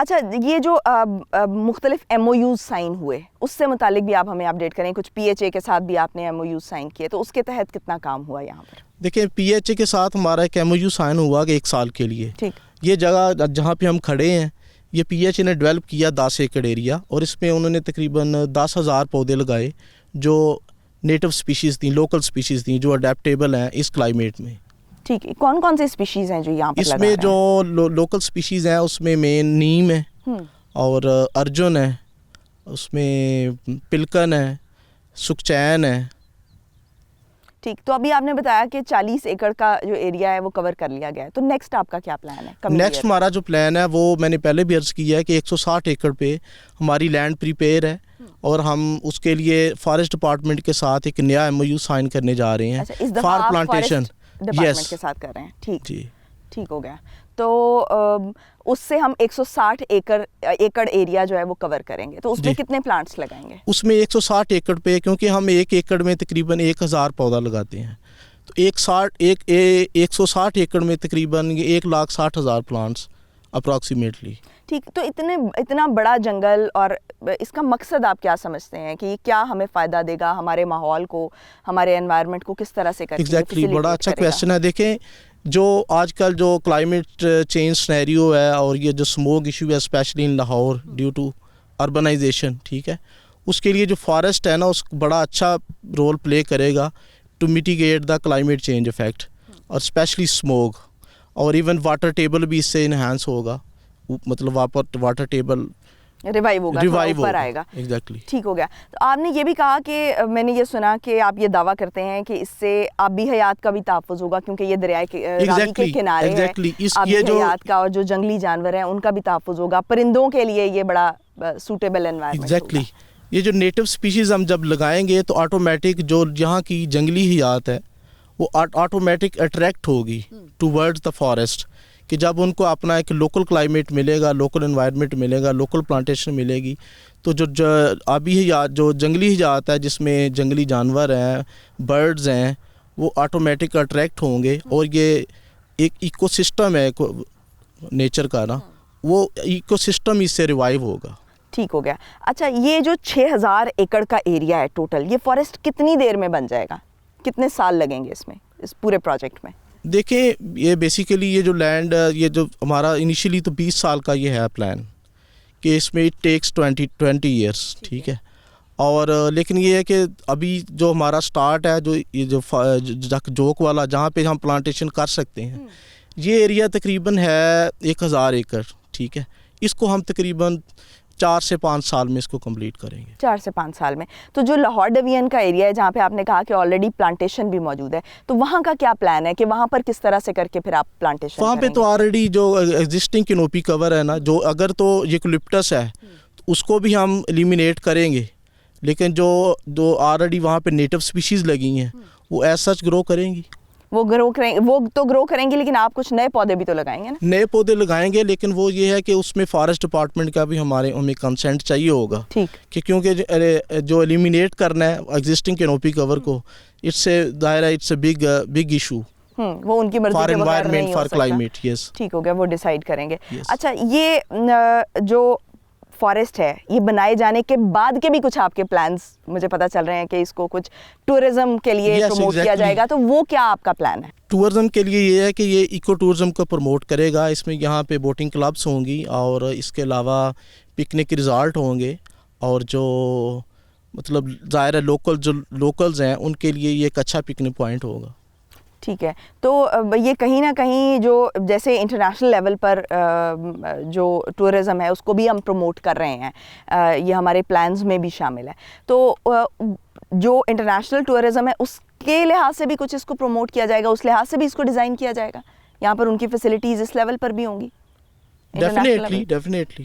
اچھا یہ جو مختلف ایم او یوز سائن ہوئے اس سے متعلق بھی آپ ہمیں اپڈیٹ کریں. کچھ پی ایچ اے کے ساتھ بھی آپ نے ایم او یوز سائن کیے, تو اس کے تحت کتنا کام ہوا یہاں پر؟ دیکھیں پی ایچ اے کے ساتھ ہمارا ایک ایم او یو سائن ہوا کہ 1 سال کے لیے. ٹھیک. یہ جگہ جہاں پہ ہم کھڑے ہیں یہ پی ایچ اے نے ڈیولپ کیا 10 ایکڑ ایریا, اور اس میں انہوں نے تقریباً 10,000 پودے لگائے جو نیٹو سپیشیز تھیں, لوکل سپیشیز تھیں جو اڈیپٹیبل ہیں اس کلائمیٹ میں. ٹھیک ہے. کون کون سی اسپیشیز ہیں جو یہاں پر اس میں جو لوکل سپیشیز ہیں اس میں مین نیم ہے اور ارجن ہے, اس میں پلکن ہے, سکچین ہے. ٹھیک. تو ابھی آپ نے بتایا کہ 40 ایکڑ کا جو ایریا ہے وہ کور کر لیا گیا ہے, تو نیکسٹ آپ کا کیا پلان ہے؟ نیکسٹ ہمارا جو پلان ہے وہ میں نے پہلے بھی عرض کیا ہے کہ 160 ایکڑ پہ ہماری لینڈ پریپیئر ہے, اور ہم اس کے لیے فارسٹ ڈپارٹمنٹ کے ساتھ ایک نیا ایم او یو سائن کرنے جا رہے ہیں فار پلانٹیشن. ڈپارٹمنٹ کے ساتھ کر رہے ہیں. ٹھیک جی ٹھیک ہو گیا. تو اس سے ہم 160 ایکڑ ایریا جو ہے وہ کور کریں گے, تو اس میں کتنے پلانٹس لگائیں گے؟ اس میں 160 ایکڑ پہ, کیونکہ ہم 1 ایکڑ میں تقریباً 1,000 پودا لگاتے ہیں, تو 160 ایکڑ میں تقریباً 1,60,000 پلانٹس اپروکسیمیٹلی. ٹھیک. تو اتنا بڑا جنگل, اور اس کا مقصد آپ کیا سمجھتے ہیں کہ یہ کیا ہمیں فائدہ دے گا, ہمارے ماحول کو, ہمارے انوائرمنٹ کو کس طرح سے کرے گا؟ ایگزیکٹلی, بڑا اچھا کویشچن ہے. دیکھیں جو آج کل جو کلائمیٹ چینج سنیریو ہے اور یہ جو اسموگ ایشو ہے specially in Lahore due to urbanization, ٹھیک ہے, اس کے لیے جو فارسٹ ہے نا اس بڑا اچھا رول پلے کرے گا to mitigate the climate change effect, اور اسپیشلی اسموگ, اور ایون واٹر ٹیبل بھی اس سے انہینس ہوگا, مطلب واٹر ٹیبل ریوائیو ہوگا, اوپر آئے گا. ایگزیکٹلی. ٹھیک ہو گیا. تو آپ نے یہ بھی کہا کہ میں نے یہ سنا کہ آپ یہ دعویٰ کرتے ہیں کہ اس سے آبی حیات کا بھی تحفظ ہوگا, کیونکہ یہ دریائے راوی کے کنارے ہے, آبی حیات کا اور جو جنگلی جانور ہیں ان کا بھی تحفظ ہوگا, پرندوں کے لیے یہ بڑا سوٹیبل انوائرمنٹ. ایگزیکٹلی. یہ جو نیٹو سپیشیز ہم جب لگائیں گے تو آٹومیٹک جو یہاں کی جنگلی حیات ہے وہ آٹومیٹک اٹریکٹ ہوگی ٹوورڈ دا فارسٹ, کہ جب ان کو اپنا ایک لوکل کلائمیٹ ملے گا, لوکل انوائرمنٹ ملے گا, لوکل پلانٹیشن ملے گی, تو جو آبی حیات, جو جنگلی حیات ہے جس میں جنگلی جانور ہیں, برڈز ہیں, وہ آٹومیٹک اٹریکٹ ہوں گے, اور یہ ایک ایکو سسٹم ہے نیچر کا نا, وہ ایکو سسٹم اس سے ریوائیو ہوگا. ٹھیک ہو گیا. اچھا یہ جو 6,000 ایکڑ کا ایریا ہے ٹوٹل, یہ فارسٹ کتنی دیر میں بن جائے گا, کتنے سال لگیں گے اس میں, اس پورے پروجیکٹ میں؟ دیکھیں یہ بیسیکلی یہ جو لینڈ, یہ جو ہمارا انیشلی تو 20 سال کا یہ ہے پلان کہ اس میں اٹ ٹیکس 20 ایئرس, ٹھیک ہے, اور لیکن یہ ہے کہ ابھی جو ہمارا سٹارٹ ہے جو یہ جو جوک والا جہاں پہ ہم پلانٹیشن کر سکتے ہیں, یہ ایریا تقریباً ہے 1,000 ایکڑ, ٹھیک ہے, اس کو ہم تقریباً 4 سے 5 سال میں اس کو کمپلیٹ کریں گے. 4 سے 5 سال میں. تو جو لاہور ڈویژن کا ایریا ہے جہاں پہ آپ نے کہا کہ آلریڈی پلانٹیشن بھی موجود ہے, تو وہاں کا کیا پلان ہے کہ وہاں پر کس طرح سے کر کے پھر آپ پلانٹیشن وہاں پہ تو آلریڈی جو ایگزسٹنگ کینوپی کور ہے نا, جو اگر تو یوکلپٹس ہے اس کو بھی ہم ایلیمینیٹ کریں گے, لیکن جو آلریڈی وہاں پہ نیٹو سپیشیز لگی ہیں وہ ایز سچ گرو کریں گی. وہ تو گرو کریں گے, لیکن آپ کچھ نئے پودے بھی تو لگائیں گے نا؟ نئے پودے لگائیں گے, لیکن وہ یہ ہے کہ اس میں فارسٹ ڈپارٹمنٹ کا بھی ہمیں کنسنٹ چاہیے ہوگا, کہ کیونکہ جو ایلیمینیٹ کرنا ہے ایگزسٹنگ کینوپی کور کو, اٹس اے بگ ایشو, وہ ان کی مرضی فار انوائرمنٹ, فار کلائمیٹ. یس, ٹھیک ہو گیا, وہ ڈیسائیڈ کریں گے. اچھا یہ جو فارسٹ ہے یہ بنائے جانے کے بعد کے بھی کچھ آپ کے پلانز مجھے پتہ چل رہے ہیں کہ اس کو کچھ ٹورزم کے لیے پروموٹ کیا جائے گا, تو وہ کیا آپ کا پلان ہے؟ ٹورزم کے لیے یہ ہے کہ یہ ایکو ٹورزم کو پروموٹ کرے گا. اس میں یہاں پہ بوٹنگ کلبس ہوں گی, اور اس کے علاوہ پکنک ریزارٹ ہوں گے, اور جو مطلب ظاہر ہے لوکلز ہیں ان کے لیے یہ ایک اچھا پکنک پوائنٹ ہوگا. ٹھیک ہے. تو یہ کہیں نہ کہیں جو جیسے انٹرنیشنل لیول پر جو ٹورزم ہے اس کو بھی ہم پروموٹ کر رہے ہیں, یہ ہمارے پلانز میں بھی شامل ہے. تو جو انٹرنیشنل ٹورزم ہے اس کے لحاظ سے بھی کچھ اس کو پروموٹ کیا جائے گا, اس لحاظ سے بھی اس کو ڈیزائن کیا جائے گا, یہاں پر ان کی فیسلٹیز اس لیول پر بھی ہوں گی؟ ڈیفینیٹلی.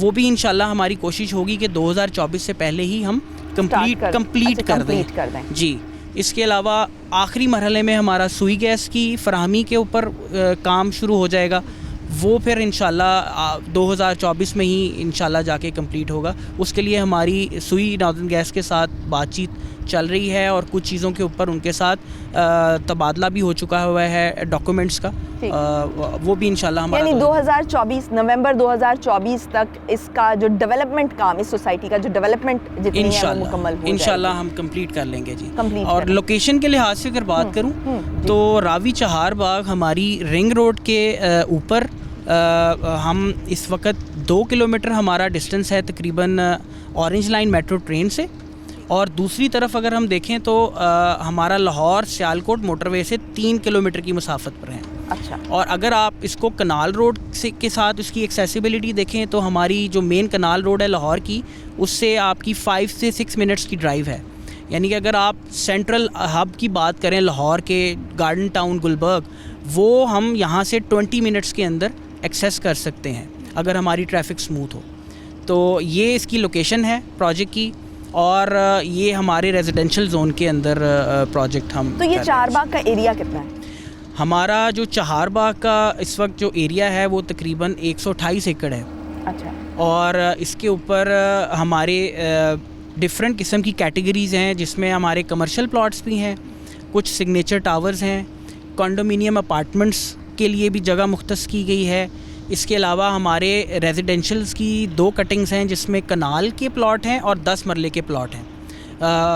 وہ بھی انشاءاللہ ہماری کوشش ہوگی کہ 2024 سے پہلے ہی ہم کمپلیٹ کر دیں جی. اس کے علاوہ آخری مرحلے میں ہمارا سوئی گیس کی فراہمی کے اوپر کام شروع ہو جائے گا, وہ پھر انشاءاللہ 2024 میں ہی انشاءاللہ جا کے کمپلیٹ ہوگا. اس کے لیے ہماری سوئی ناردرن گیس کے ساتھ بات چیت چل رہی ہے اور کچھ چیزوں کے اوپر ان کے ساتھ تبادلہ بھی ہو چکا ہوا ہے ڈاکومنٹس کا, وہ بھی انشاءاللہ ہمارا یعنی 2024 نومبر 2024 تک اس کا جو ڈیولپمنٹ کام, اس سوسائٹی کا جو ڈیولپمنٹ جتنی ہے وہ مکمل ہو جائے گی انشاءاللہ ہم کمپلیٹ کر لیں گے جی. اور لوکیشن کے لحاظ سے اگر بات کروں تو راوی چہار باغ ہماری رنگ روڈ کے اوپر ہم اس وقت 2 کلومیٹر ہمارا ڈسٹنس ہے تقریباً اورنج لائن میٹرو ٹرین سے, اور دوسری طرف اگر ہم دیکھیں تو ہمارا لاہور سیالکوٹ موٹر وے سے 3 کلومیٹر کی مسافت پر ہیں. اچھا. اور اگر آپ اس کو کنال روڈ سے کے ساتھ اس کی ایکسیسیبلٹی دیکھیں تو ہماری جو مین کنال روڈ ہے لاہور کی, اس سے آپ کی 5 سے 6 منٹس کی ڈرائیو ہے. یعنی کہ اگر آپ سینٹرل ہب کی بات کریں لاہور کے گارڈن ٹاؤن گلبرگ, وہ ہم یہاں سے 20 منٹس کے اندر ایکسیس کر سکتے ہیں اگر ہماری ٹریفک سموتھ ہو. تو یہ اس کی لوکیشن ہے پروجیکٹ کی, اور یہ ہمارے ریزیڈینشیل زون کے اندر پروجیکٹ ہم. تو یہ چار باغ کا ایریا کتنا ہے؟ ہمارا جو چہار باغ کا اس وقت جو ایریا ہے وہ تقریباً 128 ایکڑ ہے. اچھا. اور اس کے اوپر ہمارے ڈفرینٹ قسم کی کیٹیگریز ہیں, جس میں ہمارے کمرشل پلاٹس بھی ہیں, کچھ سگنیچر ٹاورز ہیں, کنڈومینیم اپارٹمنٹس کے لیے بھی جگہ مختص کی گئی ہے. اس کے علاوہ ہمارے ریزیڈینشلز کی 2 کٹنگز ہیں جس میں کنال کے پلاٹ ہیں اور 10 مرلے کے پلاٹ ہیں.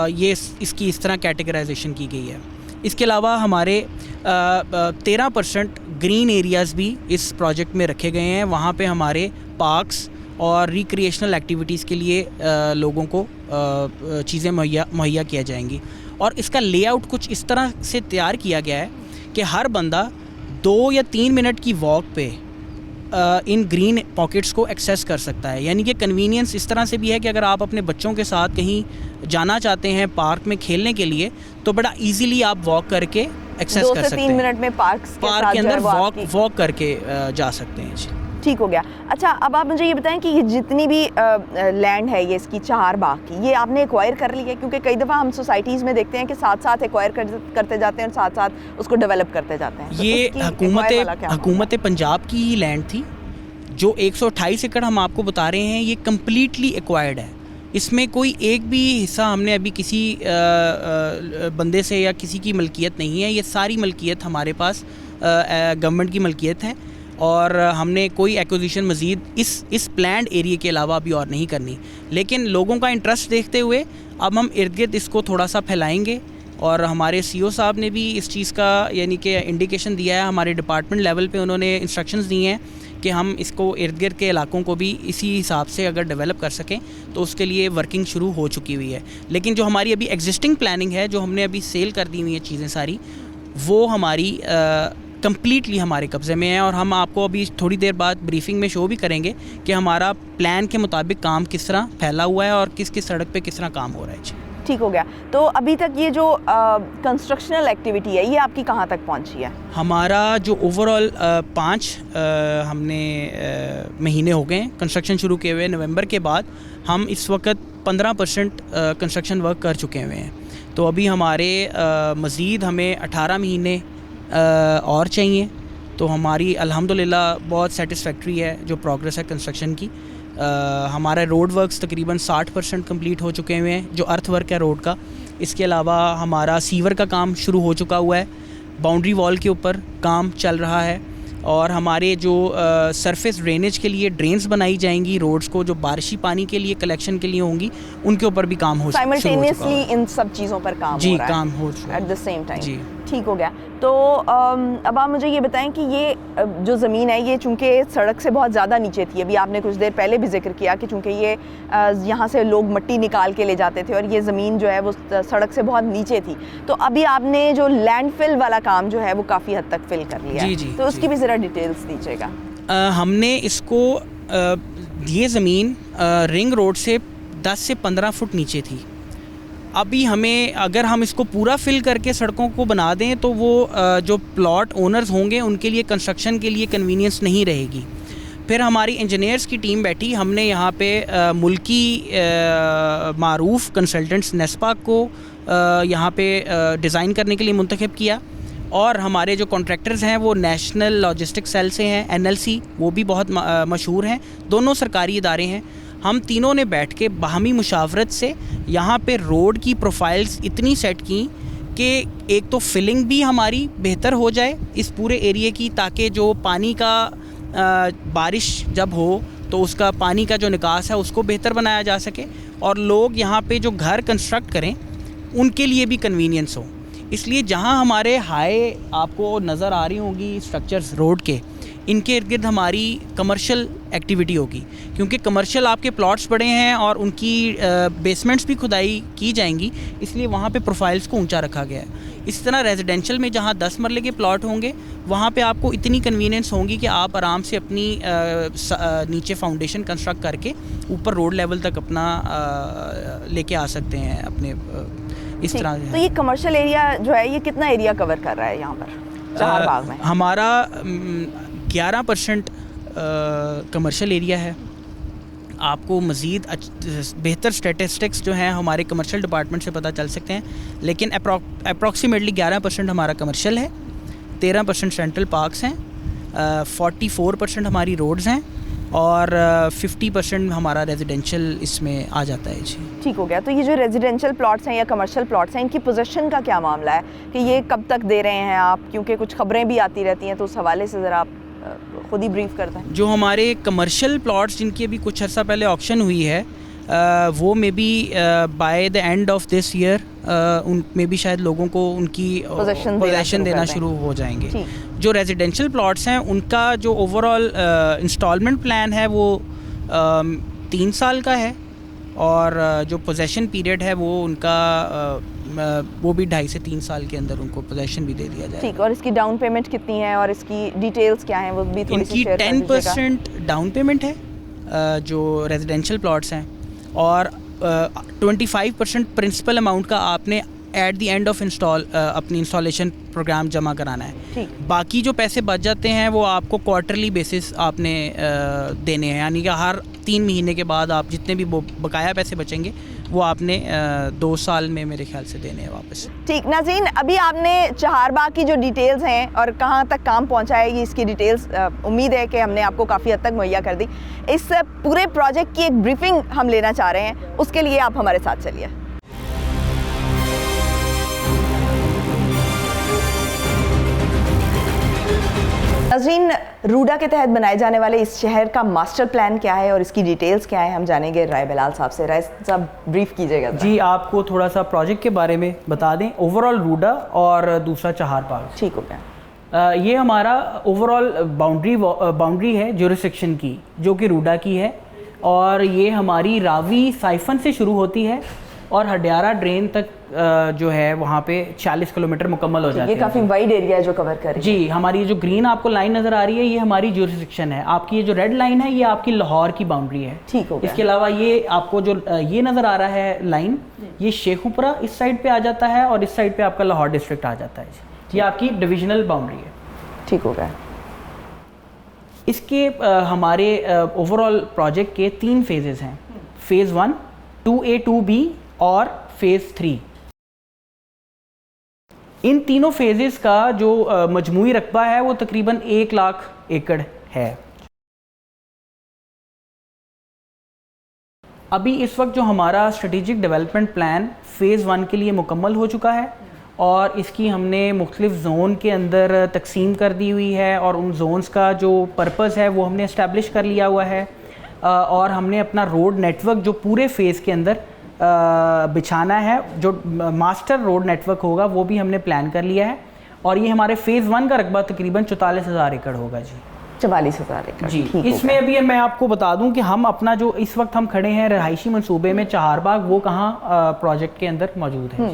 یہ اس کی اس طرح کیٹیگرائزیشن کی گئی ہے. اس کے علاوہ ہمارے 13% گرین ایریاز بھی اس پروجیکٹ میں رکھے گئے ہیں. وہاں پہ ہمارے پارکس اور ریکریشنل ایکٹیویٹیز کے لیے لوگوں کو چیزیں مہیا کیا جائیں گی. اور اس کا لے آؤٹ کچھ اس طرح سے تیار کیا گیا ہے کہ ہر بندہ 2 یا 3 منٹ کی واک پہ ان گرین پاکٹس کو ایکسیس کر سکتا ہے. یعنی کہ کنوینئنس اس طرح سے بھی ہے کہ اگر آپ اپنے بچوں کے ساتھ کہیں جانا چاہتے ہیں پارک میں کھیلنے کے لیے, تو بڑا ایزیلی آپ واک کر کے ایکسیس کر سکتے ہیں. 2 سے 3 منٹ میں پارک کے اندر واک کر کے جا سکتے ہیں. ٹھیک ہو گیا. اچھا, اب آپ مجھے یہ بتائیں کہ یہ جتنی بھی لینڈ ہے یہ اس کی چہار باغ کی, یہ آپ نے ایکوائر کر لی ہے؟ کیونکہ کئی دفعہ ہم سوسائٹیز میں دیکھتے ہیں کہ ساتھ ساتھ ایکوائر کرتے جاتے ہیں اور ساتھ ساتھ اس کو ڈیولپ کرتے جاتے ہیں. یہ حکومت پنجاب کی ہی لینڈ تھی. جو 128 ایکڑ ہم آپ کو بتا رہے ہیں یہ کمپلیٹلی ایکوائرڈ ہے. اس میں کوئی ایک بھی حصہ ہم نے ابھی کسی بندے سے یا کسی کی ملکیت نہیں ہے. یہ ساری ملکیت ہمارے پاس گورنمنٹ کی ملکیت ہے, اور ہم نے کوئی ایکوزیشن مزید اس پلانڈ ایریا کے علاوہ ابھی اور نہیں کرنی. لیکن لوگوں کا انٹرسٹ دیکھتے ہوئے اب ہم ارد گرد اس کو تھوڑا سا پھیلائیں گے, اور ہمارے سی او صاحب نے بھی اس چیز کا یعنی کہ انڈیکیشن دیا ہے. ہمارے ڈپارٹمنٹ لیول پہ انہوں نے انسٹرکشنز دیے ہیں کہ ہم اس کو ارد گرد کے علاقوں کو بھی اسی حساب سے اگر ڈیولپ کر سکیں, تو اس کے لیے ورکنگ شروع ہو چکی ہوئی ہے. لیکن جو ہماری ابھی ایگزسٹنگ پلاننگ ہے, جو ہم نے ابھی سیل کر دی ہوئی ہیں چیزیں ساری, وہ ہماری کمپلیٹلی ہمارے قبضے میں ہے. اور ہم آپ کو ابھی تھوڑی دیر بعد بریفنگ میں شو بھی کریں گے کہ ہمارا پلان کے مطابق کام کس طرح پھیلا ہوا ہے اور کس سڑک پہ کس طرح کام ہو رہا ہے. ٹھیک ہو گیا. تو ابھی تک یہ جو کنسٹرکشنل ایکٹیویٹی ہے یہ آپ کی کہاں تک پہنچی ہے؟ ہمارا جو اوور آل 5 ہم نے مہینے ہو گئے ہیں کنسٹرکشن شروع کیے ہوئے. نومبر کے بعد ہم اس وقت 15% کنسٹرکشن ورک کر چکے ہوئے ہیں. تو ابھی ہمارے مزید ہمیں 18 مہینے اور چاہیے. تو ہماری الحمدللہ بہت سیٹسفیکٹری ہے جو پروگریس ہے کنسٹرکشن کی. ہمارے روڈ ورکس تقریباً 60% کمپلیٹ ہو چکے ہوئے ہیں, جو ارتھ ورک ہے روڈ کا. اس کے علاوہ ہمارا سیور کا کام شروع ہو چکا ہوا ہے, باؤنڈری وال کے اوپر کام چل رہا ہے, اور ہمارے جو سرفیس ڈرینیج کے لیے ڈرینز بنائی جائیں گی روڈز کو, جو بارشی پانی کے لیے کلیکشن کے لیے ہوں گی, ان کے اوپر بھی کام ہو سائملٹینیسلی ان سب چیزوں پر کام جی کام ہو ایٹ دا سیم ٹائم. جی ٹھیک ہو گیا. تو اب آپ مجھے یہ بتائیں کہ یہ جو زمین ہے یہ چونکہ سڑک سے بہت زیادہ نیچے تھی, ابھی آپ نے کچھ دیر پہلے بھی ذکر کیا کہ چونکہ یہ یہاں سے لوگ مٹی نکال کے لے جاتے تھے اور یہ زمین جو ہے وہ سڑک سے بہت نیچے تھی, تو ابھی آپ نے جو لینڈ فل والا کام جو ہے وہ کافی حد تک فل کر لیا ہے. تو اس کی بھی ذرا ڈیٹیلز دیجیے گا. ہم نے اس کو یہ زمین رنگ روڈ سے 10 سے 15 فٹ نیچے تھی. ابھی ہمیں اگر ہم اس کو پورا فل کر کے سڑکوں کو بنا دیں تو وہ جو پلاٹ اونرز ہوں گے ان کے لیے کنسٹرکشن کے لیے کنوینئنس نہیں رہے گی. پھر ہماری انجینئرس کی ٹیم بیٹھی, ہم نے یہاں پہ ملکی معروف کنسلٹنٹس نیسپا کو یہاں پہ ڈیزائن کرنے کے لیے منتخب کیا, اور ہمارے جو کانٹریکٹرز ہیں وہ نیشنل لاجسٹک سیل سے ہیں, NLC, وہ بھی بہت مشہور ہیں, دونوں سرکاری ادارے ہیں. ہم تینوں نے بیٹھ کے باہمی مشاورت سے یہاں پہ روڈ کی پروفائلز اتنی سیٹ کیں کہ ایک تو فلنگ بھی ہماری بہتر ہو جائے اس پورے ایریے کی, تاکہ جو پانی کا بارش جب ہو تو اس کا پانی کا جو نکاس ہے اس کو بہتر بنایا جا سکے, اور لوگ یہاں پہ جو گھر کنسٹرکٹ کریں ان کے لیے بھی کنوینئنس ہو. اس لیے جہاں ہمارے ہائے آپ کو نظر آ رہی ہوں گی اسٹرکچرز روڈ کے, ان کے ارد گرد ہماری کمرشل ایکٹیویٹی ہوگی, کیونکہ کمرشل آپ کے پلاٹس بڑے ہیں اور ان کی بیسمنٹس بھی کھدائی کی جائیں گی, اس لیے وہاں پہ پروفائلز کو اونچا رکھا گیا ہے. اس طرح ریزیڈینشل میں جہاں 10 مرلے کے پلاٹ ہوں گے وہاں پہ آپ کو اتنی کنوینئنس ہوں گی کہ آپ آرام سے اپنی نیچے فاؤنڈیشن کنسٹرکٹ کر کے اوپر روڈ لیول تک اپنا لے کے آ سکتے ہیں اپنے اس طرح. تو یہ کمرشل ایریا جو ہے یہ کتنا ایریا کور کر رہا ہے یہاں پر چہار باغ میں؟ ہمارا 11% کمرشل ایریا ہے. آپ کو مزید بہتر اسٹیٹسٹکس جو ہیں ہمارے کمرشل ڈپارٹمنٹ سے پتہ چل سکتے ہیں, لیکن اپروکسیمیٹلی 11% ہمارا کمرشل ہے, 13% سینٹرل پارکس ہیں, 44% ہماری روڈز ہیں, اور 50% ہمارا ریزیڈینشل اس میں آ جاتا ہے. جی ٹھیک ہو گیا. تو یہ جو ریزیڈینشل پلاٹس ہیں یا کمرشل پلاٹس ہیں ان کی پوزیشن کا کیا معاملہ ہے کہ یہ کب تک دے رہے ہیں آپ, کیونکہ کچھ خبریں بھی آتی رہتی ہیں, تو اس حوالے سے ذرا آپ خود ہی بریف کرتے ہیں. جو ہمارے کمرشل پلاٹس جن کی ابھی کچھ عرصہ پہلے آکشن ہوئی ہے وہ میں بھی by the end of this year ان میں بھی شاید لوگوں کو ان کی پوزیشن دینا شروع ہو جائیں گے. جو ریزیڈینشل پلاٹس ہیں ان کا جو اوور آل انسٹالمنٹ پلان ہے وہ 3 سال کا ہے, اور جو پوزیشن پیریڈ ہے وہ ان کا وہ بھی 2.5 سے 3 سال کے اندر ان کو پوزیشن بھی دے دیا جائے. ٹھیک, اور اس کی ڈاؤن پیمنٹ کتنی ہے اور اس کی ڈیٹیلز کیا ہیں وہ بھی تھوڑی سی شیئر کر دیجیے گا. ان کی 10% ڈاؤن پیمنٹ ہے جو ریزیڈینشل پلاٹس ہیں, اور 25% پرنسپل اماؤنٹ کا آپ نے ایٹ دی اینڈ آف اپنی انسٹالیشن پروگرام جمع کرانا ہے. باقی جو پیسے بچ جاتے ہیں وہ آپ کو کوارٹرلی بیسس آپ نے دینے ہیں, یعنی کہ ہر 3 مہینے کے بعد آپ جتنے بھی بقایا پیسے بچیں گے وہ آپ نے 2 سال میں میرے خیال سے دینے ہیں واپس. ٹھیک ناظرین, ابھی آپ نے چہار باغ کی جو ڈیٹیلز ہیں اور کہاں تک کام پہنچا ہے اس کی ڈیٹیلز امید ہے کہ ہم نے آپ کو کافی حد تک مہیا کر دی. اس پورے پروجیکٹ کی ایک بریفنگ ہم لینا چاہ رہے ہیں, اس کے لیے آپ ہمارے ساتھ چلیے. ناظرین, روڈا کے تحت بنائے جانے والے اس شہر کا ماسٹر پلان کیا ہے اور اس کی ڈیٹیلز کیا ہے, ہم جانیں گے رائے بلال صاحب سے. رائے صاحب بریف کیجیے گا. جی, آپ کو تھوڑا سا پروجیکٹ کے بارے میں بتا دیں. اوور آل روڈا اور دوسرا چہار باغ. ٹھیک ہو گیا. یہ ہمارا اوور آل باؤنڈری ہے جورسڈکشن کی, جو کہ روڈا کی ہے, اور یہ ہماری راوی سائفن سے شروع ہوتی ہے اور ہڈیارہ ڈرین تک جو ہے وہاں پہ 40 کلومیٹر مکمل ہو جاتی ہے. یہ کافی وائڈ ایریا جو کور کر رہی ہے. جی, ہماری جو گرین آپ کو لائن نظر آ رہی ہے یہ ہماری جورسڈکشن ہے. آپ کی یہ جو ریڈ لائن ہے یہ آپ کی لاہور کی باؤنڈری ہے. ٹھیک ہو گیا. اس کے علاوہ یہ آپ کو جو یہ نظر آ رہا ہے لائن, یہ شیخوپورہ اس سائڈ پہ آ جاتا ہے, اور اس سائڈ پہ آپ کا لاہور ڈسٹرکٹ آ جاتا ہے. یہ آپ کی ڈویژنل باؤنڈری ہے. ٹھیک ہو گیا. اس کے ہمارے اوور آل پروجیکٹ کے 3 فیزز ہیں. فیز 1, 2A 2B اور فیز 3. ان تینوں فیزز کا جو مجموعی رقبہ ہے وہ تقریباً 1 لاکھ ایکڑ ہے. ابھی اس وقت جو ہمارا اسٹریٹجک ڈیولپمنٹ پلان فیز 1 کے لیے مکمل ہو چکا ہے, اور اس کی ہم نے مختلف زون کے اندر تقسیم کر دی ہوئی ہے, اور ان زونز کا جو پرپز ہے وہ ہم نے اسٹیبلش کر لیا ہوا ہے, اور ہم نے اپنا روڈ نیٹ ورک جو پورے فیز کے اندر بچھانا ہے, جو ماسٹر روڈ نیٹ ورک ہوگا وہ بھی ہم نے پلان کر لیا ہے. اور یہ ہمارے فیز 1 کا رقبہ تقریباً 44,000 ایکڑ ہوگا. جی 44,000 ایکڑ. جی, اس میں ابھی میں آپ کو بتا دوں کہ ہم اپنا جو اس وقت ہم کھڑے ہیں رہائشی منصوبے میں چہار باغ, وہ کہاں پروجیکٹ کے اندر موجود ہے.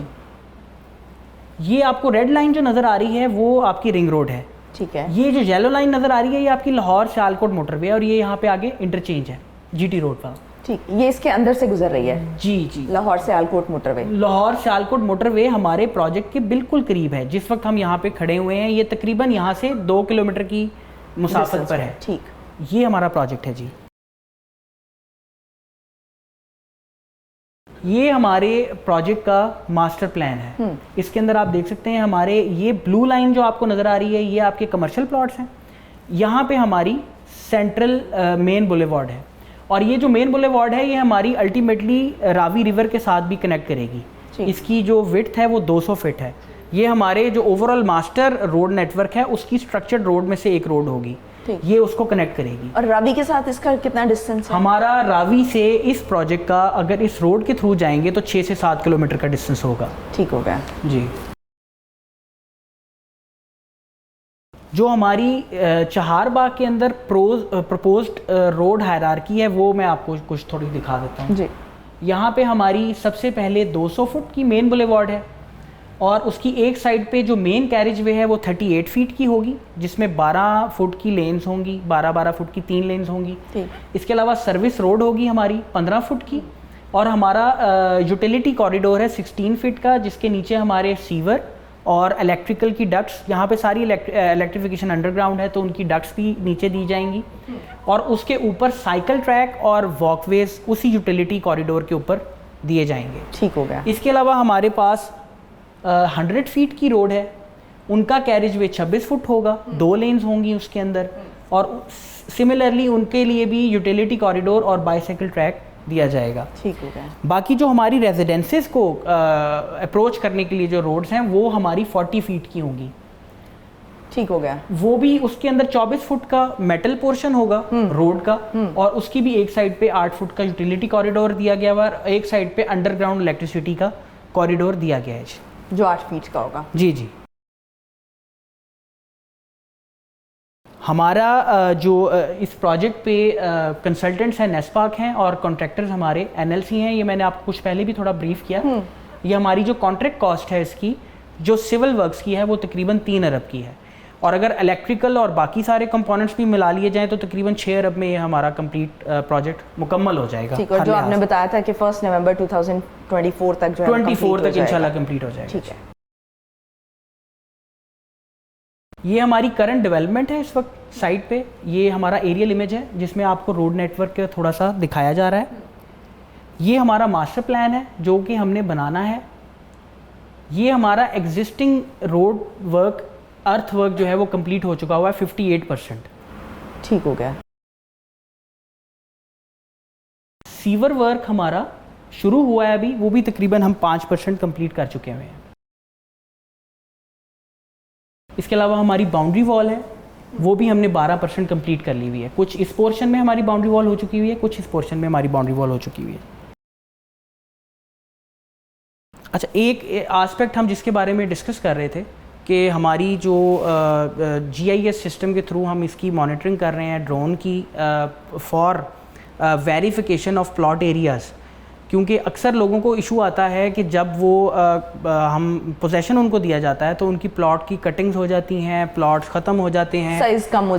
یہ آپ کو ریڈ لائن جو نظر آ رہی ہے وہ آپ کی رنگ روڈ ہے. ٹھیک ہے. یہ جو یلو لائن نظر آ رہی ہے یہ آپ کی لاہور سیالکوٹ موٹر وے, اور یہ یہاں پہ آگے انٹرچینج ہے GT روڈ پر. ٹھیک, یہ اس کے اندر سے گزر رہی ہے. جی, لاہور سیالکوٹ موٹر وے. لاہور سیالکوٹ موٹر وے ہمارے پروجیکٹ کے بالکل قریب ہے. جس وقت ہم یہاں پہ کھڑے ہوئے ہیں یہ تقریباً یہاں سے 2 کلومیٹر کی مسافت پر ہے. ٹھیک. یہ ہمارا پروجیکٹ ہے جی. یہ ہمارے پروجیکٹ کا ماسٹر پلان ہے. اس کے اندر آپ دیکھ سکتے ہیں ہمارے یہ بلو لائن جو آپ کو نظر آ رہی ہے یہ آپ کے کمرشل پلاٹس ہیں. یہاں پہ ہماری سینٹرل مین بولے وارڈ ہے, اور یہ جو مین بولے وارڈ ہے یہ ہماری الٹیمیٹلی راوی ریور کے ساتھ بھی کنیکٹ کرے گی. اس کی جو وڈتھ ہے وہ 200 فٹ ہے. یہ ہمارے جو overall master road network ہے اس کی اسٹرکچرڈ روڈ میں سے ایک روڈ ہوگی, یہ اس کو کنیکٹ کرے گی. اور راوی کے ساتھ اس کا کتنا ڈسٹینس ہے؟ ہمارا راوی سے اس پروجیکٹ کا اگر اس روڈ کے تھرو جائیں گے تو 6 سے 7 کلومیٹر کا ڈسٹینس ہوگا. ٹھیک ہو گیا جی. جو ہماری چہار باغ کے اندر پرپوزڈ روڈ ہائرارکی ہے وہ میں آپ کو کچھ تھوڑی دکھا دیتا ہوں. جی. یہاں پہ ہماری سب سے پہلے 200 فٹ کی مین بولے وارڈ ہے, اور اس کی ایک سائڈ پہ جو مین کیریج وے ہے وہ 38 فٹ کی ہوگی, جس میں 12 فٹ کی لینز ہوں گی, 12 فٹ کی 3 لینز ہوں گی. اس کے علاوہ سروس روڈ ہوگی ہماری 15 فٹ کی, اور ہمارا یوٹیلیٹی کوریڈور ہے 16 فٹ کا, جس کے نیچے ہمارے سیور اور الیکٹریکل کی ڈکٹس, یہاں پہ ساری الیکٹریفیکیشن انڈر گراؤنڈ ہے تو ان کی ڈکٹس بھی نیچے دی جائیں گی, اور اس کے اوپر سائیکل ٹریک اور واک ویز اسی یوٹیلیٹی کوریڈور کے اوپر دیے جائیں گے. ٹھیک ہو گیا. اس کے علاوہ ہمارے پاس 100 فٹ کی روڈ ہے, ان کا کیریج وے 26 فٹ ہوگا, 2 لینز ہوں گی اس کے اندر, اور سملرلی ان کے لیے بھی یوٹیلیٹی کوریڈور اور بائیسیکل ٹریک دیا جائے گا. ٹھیک ہو گیا. باقی جو ہماری ریزیڈنسز کو اپروچ کرنے کے لیے جو روڈز ہیں وہ ہماری 40 فٹ کی ہوں گی. ٹھیک ہو گیا. وہ بھی اس کے اندر 24 فٹ کا میٹل پورشن ہوگا روڈ کا, اور اس کی بھی ایک سائڈ پہ 8 فٹ کا یوٹیلیٹی کوریڈور دیا گیا ہوا, اور ایک سائڈ پہ انڈر گراؤنڈ الیکٹریسٹی کا کوریڈور دیا گیا ہے جو 8 فٹ کا ہوگا. جی. جی. ہمارا جو اس پروجیکٹ پہ کنسلٹنٹس ہیں نیسپاک ہیں, اور کانٹریکٹرز ہمارے NLC ہیں. یہ میں نے آپ کو کچھ پہلے بھی تھوڑا بریف کیا. یہ ہماری جو کانٹریکٹ کاسٹ ہے اس کی جو سول ورکس کی ہے وہ تقریباً 3 ارب کی ہے, اور اگر الیکٹریکل اور باقی سارے کمپوننٹس بھی ملا لیے جائیں تو تقریباً 6 ارب میں یہ ہمارا کمپلیٹ پروجیکٹ مکمل ہو جائے گا. ٹھیک ہے. جو آپ نے بتایا تھا کہ 1 نومبر 2024 تک جو ہے 24 تک انشاءاللہ کمپلیٹ ہو جائے گا. ٹھیک ہے. یہ ہماری کرنٹ ڈیولپمنٹ ہے اس وقت سائٹ پہ. یہ ہمارا ایریل امیج ہے جس میں آپ کو روڈ نیٹ ورک کا تھوڑا سا دکھایا جا رہا ہے. یہ ہمارا ماسٹر پلان ہے جو کہ ہم نے بنانا ہے. یہ ہمارا ایگزسٹنگ روڈ ورک ارتھ ورک جو ہے وہ کمپلیٹ ہو چکا ہوا ہے 58%. ٹھیک ہو گیا. سیور ورک ہمارا شروع ہوا ہے ابھی, وہ بھی تقریباً ہم 5% کمپلیٹ کر چکے ہوئے ہیں. اس کے علاوہ ہماری باؤنڈری وال ہے وہ بھی ہم نے 12% کمپلیٹ کر لی ہوئی ہے. کچھ اس پورشن میں ہماری باؤنڈری وال ہو چکی ہوئی ہے, کچھ اس پورشن میں ہماری باؤنڈری وال ہو چکی ہوئی ہے. اچھا, ایک آسپیکٹ ہم جس کے بارے میں ڈسکس کر رہے تھے کہ ہماری جو GIS سسٹم کے تھرو ہم اس کی مانیٹرنگ کر رہے ہیں ڈرون کی for verification of plot areas, کیونکہ اکثر لوگوں کو ایشو آتا ہے کہ جب وہ ہم پوزیشن ان کو دیا جاتا ہے تو ان کی پلاٹ کی کٹنگز ہو جاتی ہیں, پلاٹس ختم ہو جاتے ہیں, سائز کم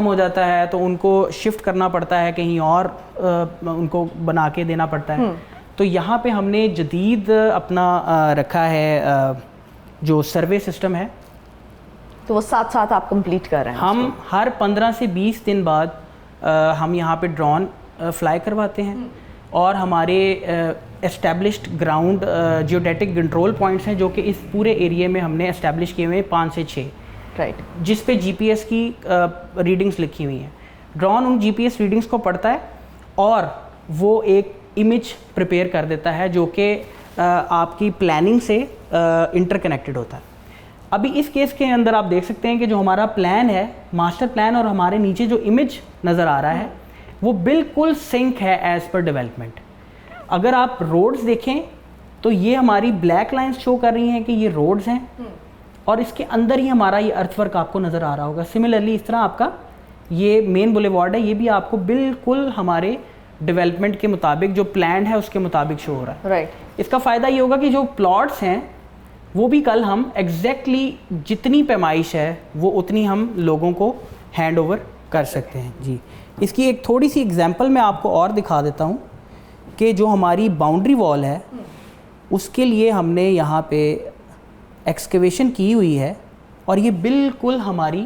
ہو جاتا ہے, تو ان کو شفٹ کرنا پڑتا ہے کہیں اور, ان کو بنا کے دینا پڑتا ہے. تو یہاں پہ ہم نے جدید اپنا رکھا ہے جو سروے سسٹم ہے, تو وہ ساتھ ساتھ آپ کمپلیٹ کر رہے ہیں. ہم ہر 15 سے 20 دن بعد ہم یہاں پہ ڈرون فلائی کرواتے ہیں, اور ہمارے established ground geodetic control points ہیں جو کہ اس پورے ایریے میں ہم نے اسٹیبلش کیے ہوئے ہیں 5 سے 6, رائٹ, جس پہ GPS کی ریڈنگز لکھی ہوئی ہیں. ڈرون ان GPS ریڈنگز کو پڑھتا ہے اور وہ ایک امیج پریپیئر کر دیتا ہے جو کہ آپ کی پلاننگ سے انٹر کنیکٹڈ ہوتا ہے. ابھی اس کیس کے اندر آپ دیکھ سکتے ہیں کہ جو ہمارا پلان ہے ماسٹر پلان اور ہمارے نیچے جو امیج نظر آ رہا ہے وہ بالکل سنک ہے ایز پر ڈیولپمنٹ. اگر آپ روڈز دیکھیں تو یہ ہماری بلیک لائنز شو کر رہی ہیں کہ یہ روڈز ہیں, اور اس کے اندر ہی ہمارا یہ ارتھ ورک آپ کو نظر آ رہا ہوگا. سملرلی اس طرح آپ کا یہ مین بولے وارڈ ہے, یہ بھی آپ کو بالکل ہمارے ڈیولپمنٹ کے مطابق جو پلانڈ ہے اس کے مطابق شو ہو رہا ہے. رائٹ. اس کا فائدہ یہ ہوگا کہ جو پلاٹس ہیں وہ بھی کل ہم ایگزیکٹلی جتنی پیمائش ہے وہ اتنی ہم لوگوں کو ہینڈ اوور کر سکتے ہیں. جی, اس کی ایک تھوڑی سی ایگزامپل میں آپ کو اور دکھا دیتا ہوں کہ جو ہماری باؤنڈری وال ہے اس کے لیے ہم نے یہاں پہ ایکسکیویشن کی ہوئی ہے, اور یہ بالکل ہماری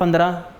15